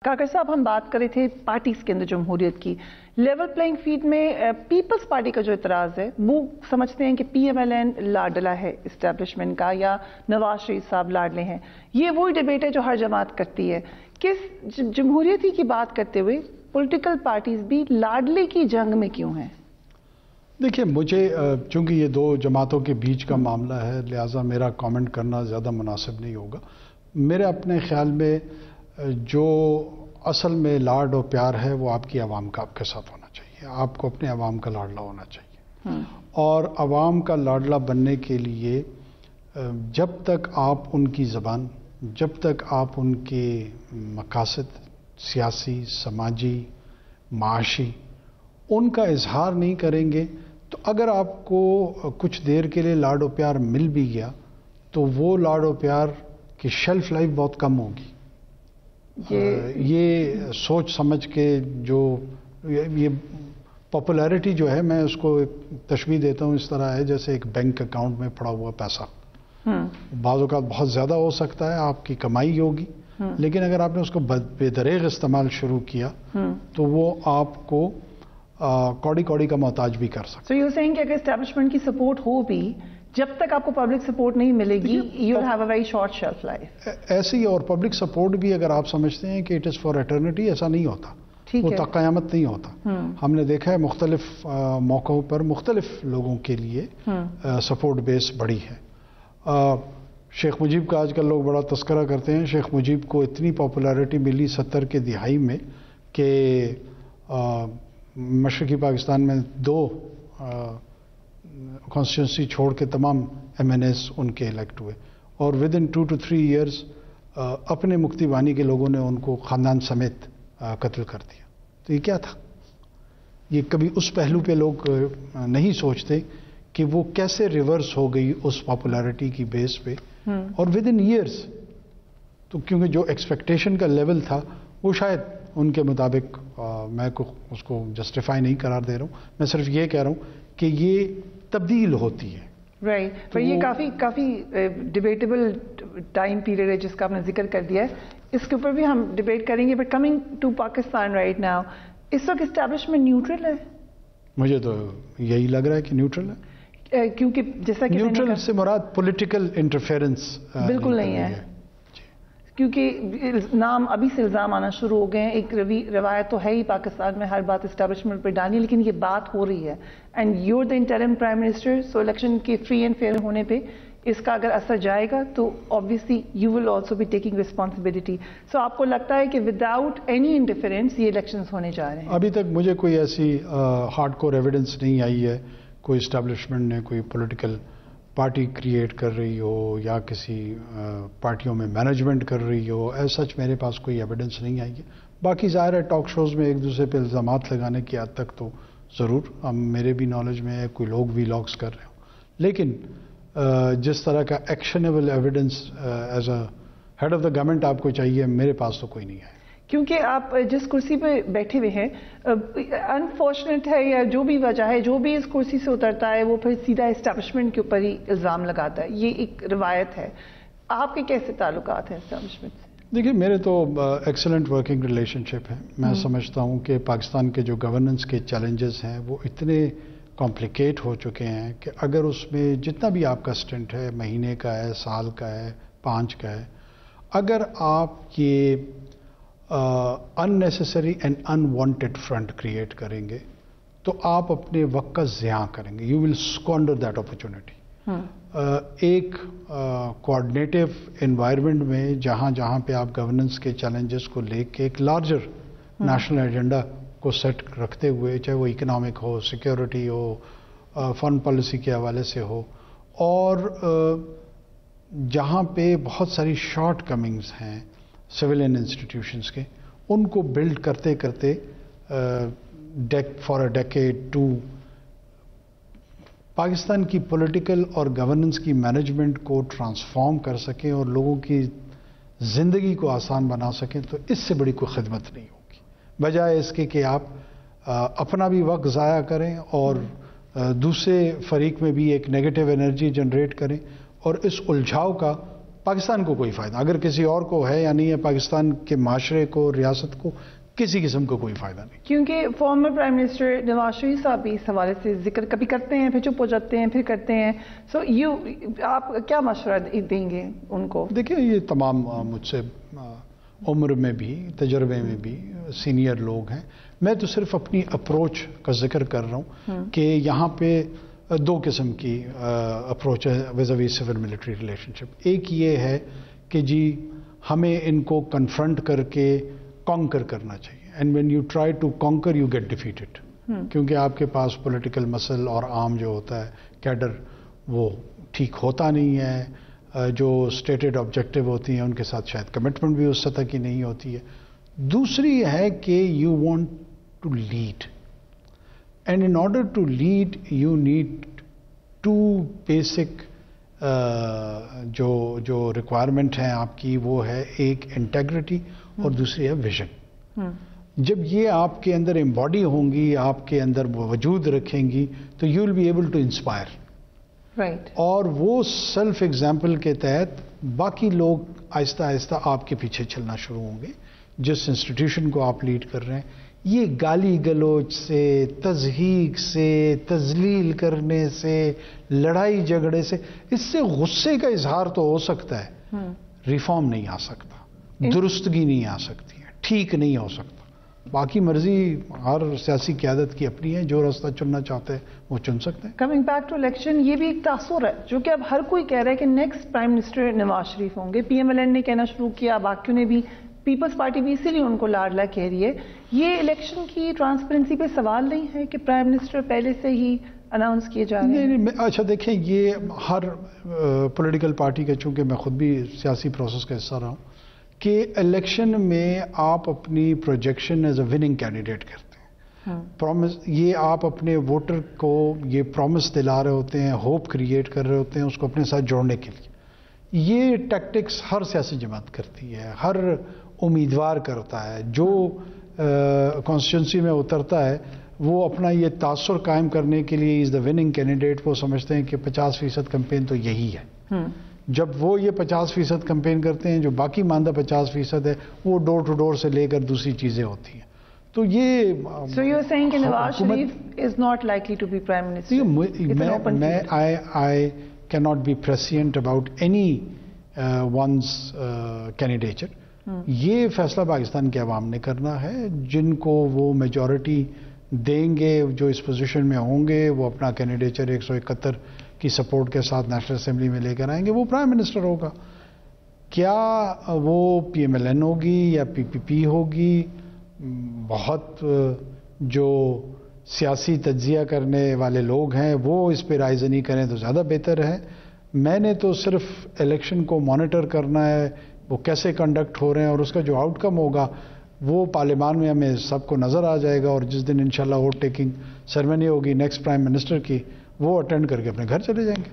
کاکر صاحب ہم بات کر رہے تھے پارٹیز کے اندر جمہوریت کی لیول پلینگ فیلڈ میں پیپلز پارٹی کا جو اعتراض ہے وہ سمجھتے ہیں کہ پی ایم ایل این لاڈلا ہے اسٹیبلشمنٹ کا یا نواز شریف صاحب لاڈلے ہیں. یہ وہی ڈیبیٹ ہے جو ہر جماعت کرتی ہے. کس جمہوریتی کی بات کرتے ہوئے پولیٹیکل پارٹیز بھی لاڈلے کی جنگ میں کیوں ہیں؟ دیکھیے مجھے چونکہ یہ دو جماعتوں کے بیچ کا معاملہ ہے لہٰذا میرا کامنٹ کرنا زیادہ مناسب نہیں ہوگا. میرے اپنے خیال میں جو اصل میں لاڈ اور پیار ہے وہ آپ کی عوام کا آپ کے ساتھ ہونا چاہیے. آپ کو اپنے عوام کا لاڈلا ہونا چاہیے اور عوام کا لاڈلا بننے کے لیے جب تک آپ ان کی زبان، جب تک آپ ان کے مقاصد سیاسی، سماجی، معاشی ان کا اظہار نہیں کریں گے تو اگر آپ کو کچھ دیر کے لیے لاڈ و پیار مل بھی گیا تو وہ لاڈ و پیار کی شیلف لائف بہت کم ہوگی. یہ سوچ سمجھ کے جو یہ پاپولیرٹی جو ہے میں اس کو تشبیہ دیتا ہوں اس طرح ہے جیسے ایک بینک اکاؤنٹ میں پڑا ہوا پیسہ. بعض اوقات بہت زیادہ ہو سکتا ہے، آپ کی کمائی ہوگی، لیکن اگر آپ نے اس کو بے دریغ استعمال شروع کیا تو وہ آپ کو کوڑی کوڑی کا محتاج بھی کر سکتا. So you're saying کہ اگر اسٹیبلشمنٹ کی سپورٹ ہو بھی جب تک آپ کو پبلک سپورٹ نہیں ملے گی you'll have a very short shelf life. ایسے ہی اور پبلک سپورٹ بھی اگر آپ سمجھتے ہیں کہ اٹ از فار ایٹرنیٹی، ایسا نہیں ہوتا، وہ تا قیامت نہیں ہوتا. ہم نے دیکھا ہے مختلف موقعوں پر مختلف لوگوں کے لیے سپورٹ بیس بڑی ہے. شیخ مجیب کا آج کل لوگ بڑا تذکرہ کرتے ہیں. شیخ مجیب کو اتنی پاپولیرٹی ملی 70 کے دہائی میں کہ مشرقی پاکستان میں 2 کانسٹیٹوئنسی چھوڑ کے تمام ایم این ایز ان کے الیکٹ ہوئے اور ود ان 2 to 3 ایئرز اپنے مکتی بانی کے لوگوں نے ان کو خاندان سمیت قتل کر دیا. تو یہ کیا تھا؟ یہ کبھی اس پہلو پہ لوگ نہیں سوچتے کہ وہ کیسے ریورس ہو گئی اس پاپولیرٹی کی بیس پہ اور ود ان ایئرز. تو کیونکہ جو ایکسپیکٹیشن کا لیول تھا وہ شاید ان کے مطابق میں اس کو جسٹیفائی نہیں قرار دے رہا ہوں، میں صرف یہ کہہ رہا ہوں کہ یہ تبدیل ہوتی ہے. رائٹ، پر یہ کافی ڈیبیٹیبل ٹائم پیریڈ ہے جس کا آپ نے ذکر کر دیا ہے. اس کے اوپر بھی ہم ڈیبیٹ کریں گے. But coming to Pakistan right now, اس وقت اسٹیبلشمنٹ نیوٹرل ہے؟ مجھے تو یہی لگ رہا ہے کہ نیوٹرل ہے، کیونکہ جیسا کہ نیوٹرل سے مراد پولیٹیکل انٹرفیئرنس بالکل نہیں ہے، کیونکہ نام ابھی سے الزام آنا شروع ہو گئے ہیں. ایک روایت تو ہے ہی پاکستان میں ہر بات اسٹیبلشمنٹ پہ ڈالنی، لیکن یہ بات ہو رہی ہے and you the interim prime minister. So election کے فری اینڈ فیئر ہونے پہ اس کا اگر اثر جائے گا تو obviously you will also be taking responsibility. سو آپ کو لگتا ہے کہ وداؤٹ اینی انٹرفیئرنس یہ الیکشنز ہونے جا رہے ہیں؟ ابھی تک مجھے کوئی ایسی ہارڈ کور ایویڈنس نہیں آئی ہے کوئی اسٹیبلشمنٹ نے کوئی پولیٹیکل پارٹی کریٹ کر رہی ہو یا کسی پارٹیوں میں مینجمنٹ کر رہی ہو. ایز سچ میرے پاس کوئی ایویڈنس نہیں آئی ہے. باقی ظاہر ہے ٹاک شوز میں ایک دوسرے پہ الزامات لگانے کی حد تک تو ضرور میرے بھی نالج میں ہے، کوئی لوگ ویلاگس کر رہے ہوں، لیکن جس طرح کا actionable evidence as a head of the government آپ کو چاہیے، میرے پاس تو کوئی نہیں ہے. کیونکہ آپ جس کرسی پہ بیٹھے ہوئے ہیں انفارچونیٹ ہے یا جو بھی وجہ ہے، جو بھی اس کرسی سے اترتا ہے وہ پھر سیدھا اسٹیبلشمنٹ کے اوپر ہی الزام لگاتا ہے. یہ ایک روایت ہے. آپ کے کیسے تعلقات ہیں اسٹیبلشمنٹ سے؟ دیکھیے میرے تو ایکسلنٹ ورکنگ ریلیشن شپ ہے. میں سمجھتا ہوں کہ پاکستان کے جو گورننس کے چیلنجز ہیں وہ اتنے کمپلیکیٹ ہو چکے ہیں کہ اگر اس میں جتنا بھی آپ کا اسٹنٹ ہے، مہینے کا ہے، سال کا ہے، 5 کا ہے، اگر آپ یہ unnecessary and unwanted front create کریں گے تو آپ اپنے وقت کا ضیاع کریں گے. You will squander that opportunity. ایک کوآرڈینیٹو انوائرمنٹ میں جہاں پہ آپ گورننس کے چیلنجز کو لے کے ایک لارجر نیشنل ایجنڈا کو سیٹ رکھتے ہوئے، چاہے وہ اکنامک ہو، سیکیورٹی ہو، فارن پالیسی کے حوالے سے ہو، اور جہاں پہ بہت ساری شارٹ کمنگز ہیں سویلین انسٹیٹیوشنز کے، ان کو بلڈ کرتے کرتے for a decade to Pakistan کی پولیٹیکل اور گورننس کی مینجمنٹ کو ٹرانسفارم کر سکیں اور لوگوں کی زندگی کو آسان بنا سکیں، تو اس سے بڑی کوئی خدمت نہیں ہوگی، بجائے اس کے کہ آپ اپنا بھی وقت ضائع کریں اور دوسرے فریق میں بھی ایک نیگیٹو انرجی جنریٹ کریں اور اس الجھاؤ کا پاکستان کو کوئی فائدہ، اگر کسی اور کو ہے یا نہیں ہے، پاکستان کے معاشرے کو، ریاست کو کسی قسم کا کوئی فائدہ نہیں. کیونکہ former prime minister Nawaz Sharif صاحب بھی اس حوالے سے ذکر کبھی کرتے ہیں، پھر چپ ہو جاتے ہیں، پھر کرتے ہیں. سو آپ کیا مشورہ دیں گے ان کو؟ دیکھیں، یہ تمام مجھ سے عمر میں بھی، تجربے میں بھی سینئر لوگ ہیں. میں تو صرف اپنی اپروچ کا ذکر کر رہا ہوں کہ یہاں پہ دو قسم کی اپروچ ہے ویزاوی سول ملٹری ریلیشن شپ. ایک یہ ہے کہ جی ہمیں ان کو کنفرنٹ کر کے کانکر کرنا چاہیے، and when you try to conquer you get defeated, کیونکہ آپ کے پاس پولیٹیکل مسل اور عام جو ہوتا ہے کیڈر وہ ٹھیک ہوتا نہیں ہے. جو اسٹیٹڈ آبجیکٹو ہوتی ہیں ان کے ساتھ شاید کمٹمنٹ بھی اس سطح کی نہیں ہوتی ہے. دوسری ہے کہ you want to lead, and in order to lead you need to basic جو ریکوائرمنٹ ہیں آپ کی، وہ ہے ایک انٹیگریٹی اور دوسری ہے ویژن. جب یہ آپ کے اندر امباڈی ہوں گی، آپ کے اندر وجود رکھیں گی، تو you will be able to inspire. Right. اور وہ سیلف ایگزامپل کے تحت باقی لوگ آہستہ آہستہ آپ کے پیچھے چلنا شروع ہوں گے. جس انسٹیٹیوشن کو آپ لیڈ کر رہے ہیں، یہ گالی گلوچ سے، تضحیک سے، تذلیل کرنے سے، لڑائی جھگڑے سے، اس سے غصے کا اظہار تو ہو سکتا ہے، ریفارم نہیں آ سکتا، درستگی نہیں آ سکتی ہے، ٹھیک نہیں ہو سکتا. باقی مرضی ہر سیاسی قیادت کی اپنی ہے، جو راستہ چننا چاہتے ہیں وہ چن سکتے ہیں. کمنگ بیک ٹو الیکشن، یہ بھی ایک تاثر ہے جو کہ اب ہر کوئی کہہ رہا ہے کہ next prime minister Nawaz Sharif ہوں گے. پی ایم ایل این نے کہنا شروع کیا، باقیوں نے بھی، پیپلز پارٹی بھی اسی لیے ان کو لاڈلا کہہ رہی ہے. یہ الیکشن کی ٹرانسپیرنسی پہ سوال نہیں ہے کہ پرائم منسٹر پہلے سے ہی اناؤنس کیے جا رہے ہیں؟ اچھا دیکھیں، یہ ہر پولیٹیکل پارٹی کا، چونکہ میں خود بھی سیاسی پروسیس کا حصہ رہا ہوں، کہ الیکشن میں آپ اپنی projection as a winning candidate کرتے ہیں. پرومس، یہ آپ اپنے ووٹر کو یہ پرومس دلا رہے ہوتے ہیں، ہوپ کریٹ کر رہے ہوتے ہیں اس کو اپنے ساتھ جوڑنے کے لیے. یہ ٹیکٹکس ہر سیاسی جماعت کرتی ہے، ہر امیدوار کرتا ہے. جو کانسٹیٹوئنسی میں اترتا ہے وہ اپنا یہ تاثر قائم کرنے کے لیے از دا وننگ کینڈیڈیٹ. وہ سمجھتے ہیں کہ 50% کمپین تو یہی ہے. جب وہ یہ 50% کمپین کرتے ہیں، جو باقی ماندہ 50% ہے وہ ڈور ٹو ڈور سے لے کر دوسری چیزیں ہوتی ہیں. تو یہ So you're saying کہ Nawaz Sharif is not likely to be prime minister? It's an open field. I cannot be prescient about any one's candidature. یہ فیصلہ پاکستان کے عوام نے کرنا ہے. جن کو وہ میجورٹی دیں گے، جو اس پوزیشن میں ہوں گے، وہ اپنا کینڈیڈیچر 171 کی سپورٹ کے ساتھ نیشنل اسمبلی میں لے کر آئیں گے، وہ پرائم منسٹر ہوگا. کیا وہ پی ایم ایل این ہوگی یا پی پی پی ہوگی؟ بہت جو سیاسی تجزیہ کرنے والے لوگ ہیں وہ اس پہ رائے زنی کریں تو زیادہ بہتر ہے. میں نے تو صرف الیکشن کو مانیٹر کرنا ہے، وہ کیسے کنڈکٹ ہو رہے ہیں، اور اس کا جو آؤٹ کم ہوگا وہ پارلیمان میں ہمیں سب کو نظر آ جائے گا. اور جس دن انشاءاللہ ووٹ ٹیکنگ سیرمنی ہوگی نیکسٹ پرائم منسٹر کی، وہ اٹینڈ کر کے اپنے گھر چلے جائیں گے.